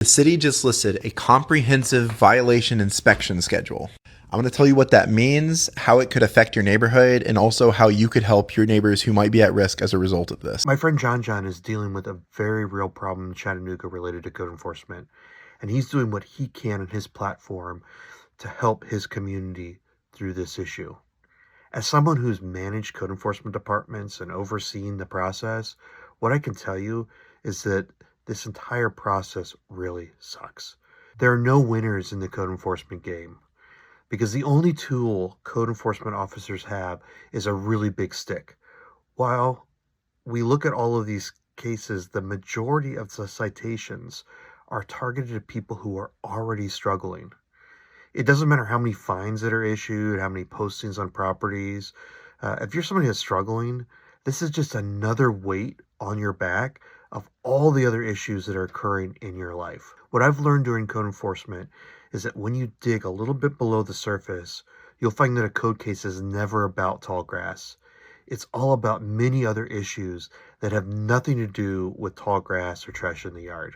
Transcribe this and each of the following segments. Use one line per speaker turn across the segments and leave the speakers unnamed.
The city just listed a comprehensive violation inspection schedule. I'm going to tell you what that means, how it could affect your neighborhood, and also how you could help your neighbors who might be at risk as a result of this.
My friend John is dealing with a very real problem in Chattanooga related to code enforcement, and he's doing what he can on his platform to help his community through this issue. As someone who's managed code enforcement departments and overseen the process, what I can tell you is that this entire process really sucks. There are no winners in the code enforcement game because the only tool code enforcement officers have is a really big stick. While we look at all of these cases, the majority of the citations are targeted at people who are already struggling. It doesn't matter how many fines that are issued, how many postings on properties. If you're somebody that's struggling, this is just another weight on your back of all the other issues that are occurring in your life. What I've learned during code enforcement is that when you dig a little bit below the surface, you'll find that a code case is never about tall grass. It's all about many other issues that have nothing to do with tall grass or trash in the yard.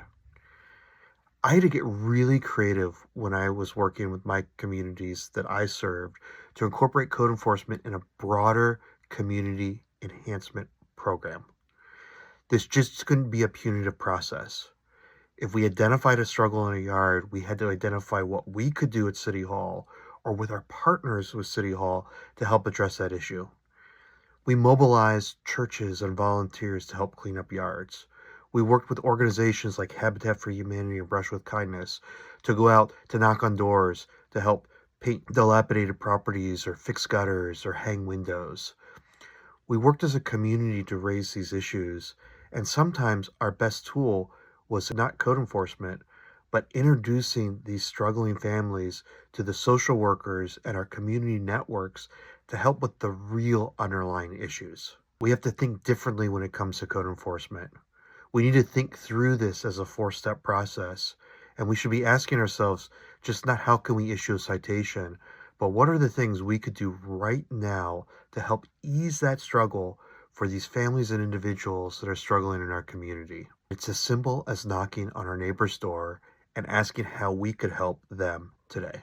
I had to get really creative when I was working with my communities that I served to incorporate code enforcement in a broader community enhancement program. This just couldn't be a punitive process. If we identified a struggle in a yard, we had to identify what we could do at City Hall or with our partners with City Hall to help address that issue. We mobilized churches and volunteers to help clean up yards. We worked with organizations like Habitat for Humanity and Brush with Kindness to go out to knock on doors to help paint dilapidated properties or fix gutters or hang windows. We worked as a community to raise these issues, and sometimes our best tool was not code enforcement, but introducing these struggling families to the social workers and our community networks to help with the real underlying issues. We have to think differently when it comes to code enforcement. We need to think through this as a four-step process, and we should be asking ourselves just not how can we issue a citation, but what are the things we could do right now to help ease that struggle for these families and individuals that are struggling in our community. It's as simple as knocking on our neighbor's door and asking how we could help them today.